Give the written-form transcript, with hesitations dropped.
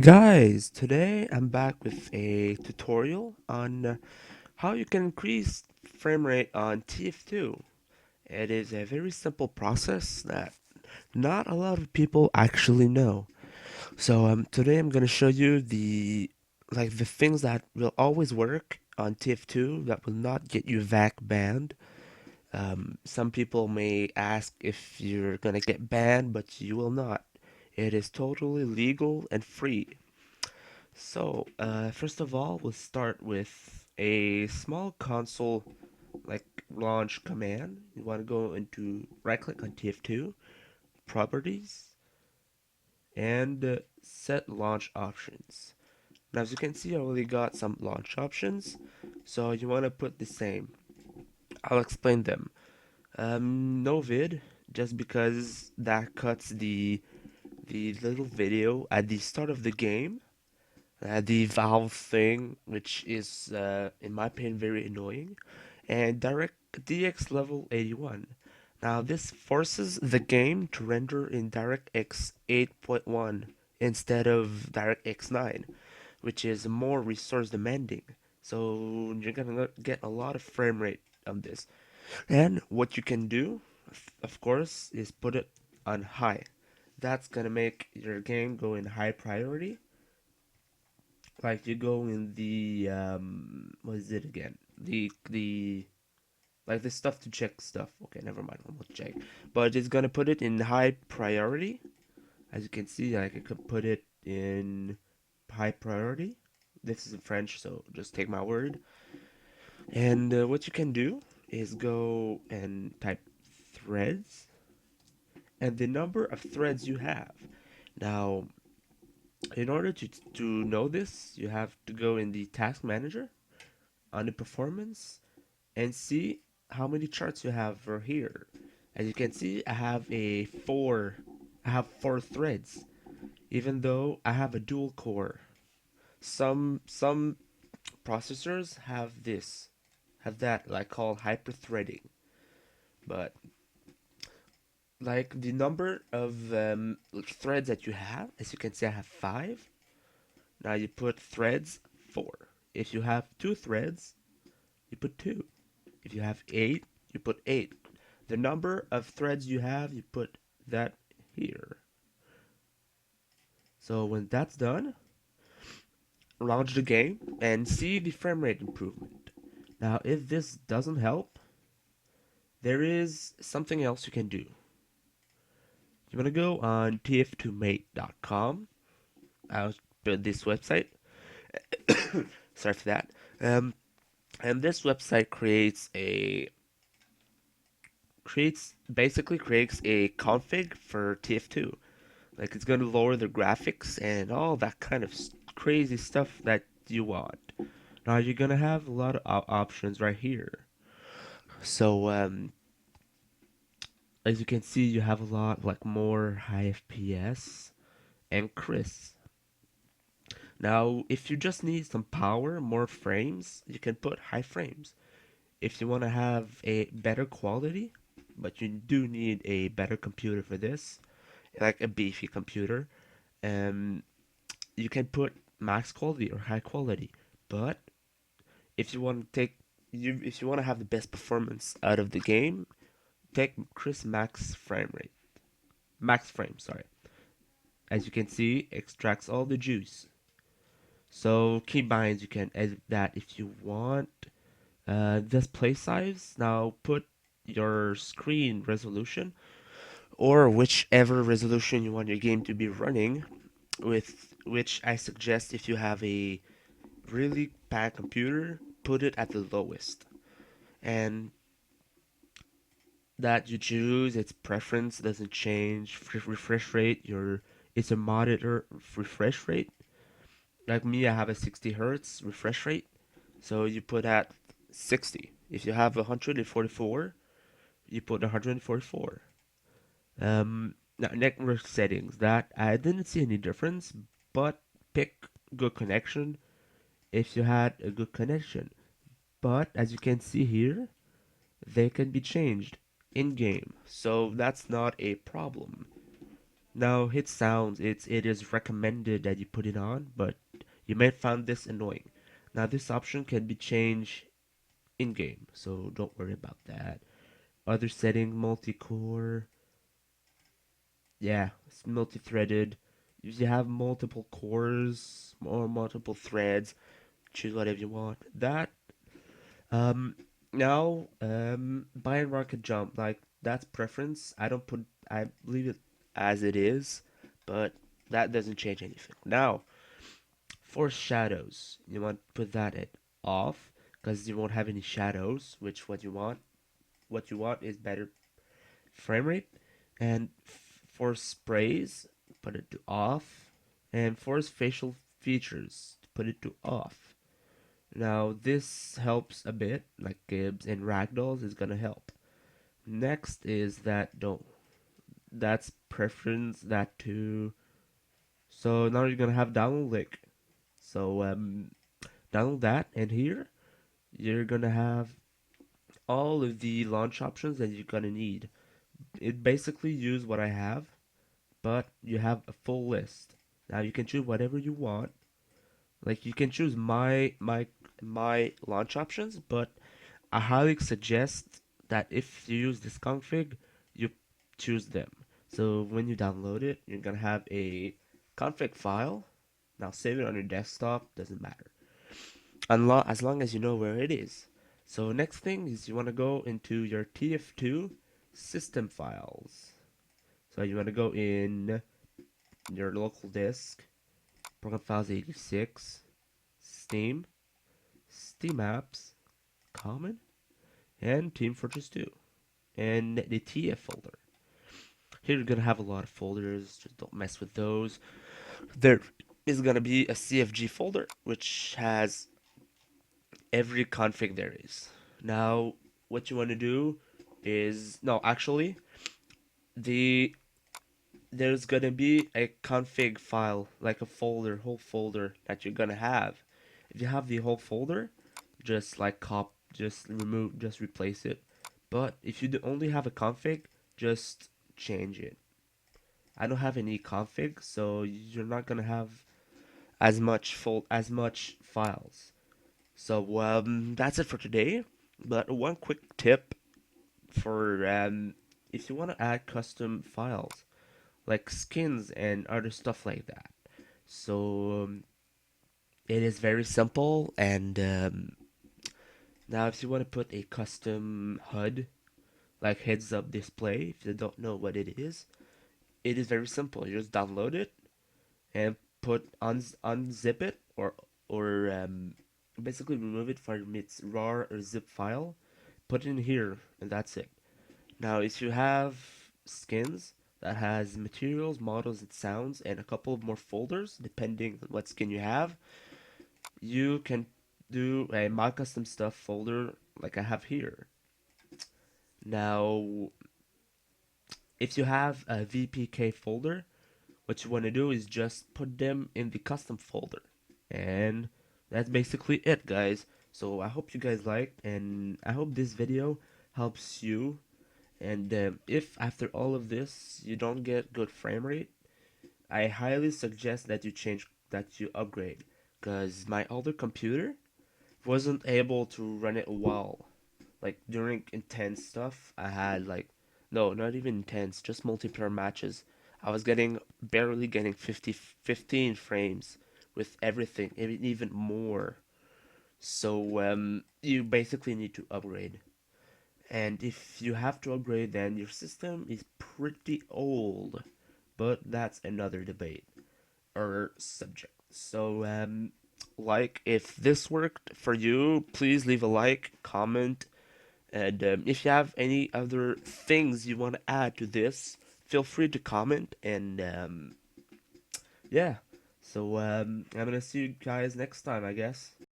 Guys, today I'm back with a tutorial on how you can increase frame rate on TF2. It is a very simple process that not a lot of people actually know. So today I'm gonna show you the things that will always work on TF2 that will not get you VAC banned. Some people may ask if you're gonna get banned, but you will not. It is totally legal and free. So, first of all, we'll start with a small console like launch command. You want to go into right click on TF2, properties, and set launch options. Now, as you can see, I already got some launch options, so you want to put the same. I'll explain them. No vid, just because that cuts the little video at the start of the game. The valve thing, which is, in my opinion, very annoying, and direct DX level 81. Now, this forces the game to render in DirectX 8.1 instead of DirectX 9, which is more resource demanding. So, you're gonna get a lot of frame rate on this. And what you can do, of course, is put it on high. That's gonna make your game go in high priority, like you go in the what is it again? The like the stuff to check stuff. Okay, never mind. I won't check. But it's gonna put it in high priority. As you can see, like I could put it in high priority. This is in French, so just take my word. And what you can do is go and type threads and the number of threads you have. Now, in order to know this, you have to go in the task manager on the performance and see how many charts you have for here. As you can see, I have four threads, even though I have a dual core. Some processors have that like called hyper threading, but like the number of threads that you have, as you can see, I have five. Now you put threads four. If you have two threads, you put two. If you have eight, you put eight. The number of threads you have, you put that here. So when that's done, launch the game and see the frame rate improvement. Now, if this doesn't help, there is something else you can do. You want to go on tf2mate.com. I'll build this website. Sorry for that. Um, and this website creates a config for TF2. Like it's going to lower the graphics and all that kind of crazy stuff that you want. Now you're going to have a lot of options right here. So as you can see, you have a lot like more high FPS and crisp. Now, if you just need some power, more frames, you can put high frames. If you want to have a better quality, but you do need a better computer for this, like a beefy computer, um, you can put max quality or high quality. But if you want to if you want to have the best performance out of the game, take Chris max frame. Sorry. As you can see, extracts all the juice. So keybinds you can edit that if you want. Display size. Now put your screen resolution or whichever resolution you want your game to be running. With which I suggest if you have a really bad computer, put it at the lowest. And that you choose, its preference doesn't change. Refresh rate, it's a monitor refresh rate. Like me, I have a 60 hertz refresh rate, so you put at 60. If you have 144, you put 144. Now network settings. That I didn't see any difference, but pick good connection if you had a good connection. But as you can see here, they can be changed in game, so that's not a problem. Now hit sounds, it is recommended that you put it on, but you may find this annoying. Now this option can be changed in game, so don't worry about that. Other setting, multi-core, yeah, it's multi-threaded. If you have multiple cores or multiple threads, choose whatever you want. That um now buy and rocket jump, like that's preference. I leave it as it is, but that doesn't change anything. Now for shadows, you want to put that at off because you won't have any shadows, which what you want is better frame rate. And for sprays, put it to off. And for facial features, put it to off. Now this helps a bit, like Gibbs and Ragdolls is gonna help. Next is that don't. That's preference that to. So now you're gonna have download link. So download that, and here you're gonna have all of the launch options that you're gonna need. It basically use what I have, but you have a full list. Now you can choose whatever you want. Like you can choose my launch options, but I highly suggest that if you use this config, you choose them. So when you download it, you're gonna have a config file. Now save it on your desktop, doesn't matter. As long as you know where it is. So next thing is you want to go into your TF2 system files. So you want to go in your local disk, program files 86, Steam, Steam apps, common, and Team Fortress 2, and the TF folder. Here you're gonna have a lot of folders, just don't mess with those. There is gonna be a CFG folder, which has every config there is. Now, what you want to do is no, actually, the there's gonna be a config file, like a folder, whole folder that you're gonna have. If you have the whole folder, just like just replace it. But if you only have a config, just change it. I don't have any config, so you're not gonna have as much files. So that's it for today. But one quick tip for if you want to add custom files like skins and other stuff like that. So it is very simple. And now, if you want to put a custom HUD like heads up display, if you don't know what it is very simple. You just download it and unzip it or basically remove it from its RAR or zip file, put it in here, and that's it. Now, if you have skins that has materials, models, and sounds, and a couple of more folders, depending on what skin you have, you can do a my custom stuff folder like I have here. Now, if you have a VPK folder, what you want to do is just put them in the custom folder. And that's basically it, guys. So I hope you guys liked, and I hope this video helps you. And if after all of this you don't get good frame rate, I highly suggest that you upgrade, because my older computer wasn't able to run it well. Like during intense stuff, I had like no, not even intense, just multiplayer matches. I was barely getting 15 frames with everything, even more. So you basically need to upgrade. And if you have to upgrade, then your system is pretty old. But that's another debate or subject. So, like, if this worked for you, please leave a like, comment, and if you have any other things you want to add to this, feel free to comment. And yeah, so I'm gonna see you guys next time, I guess.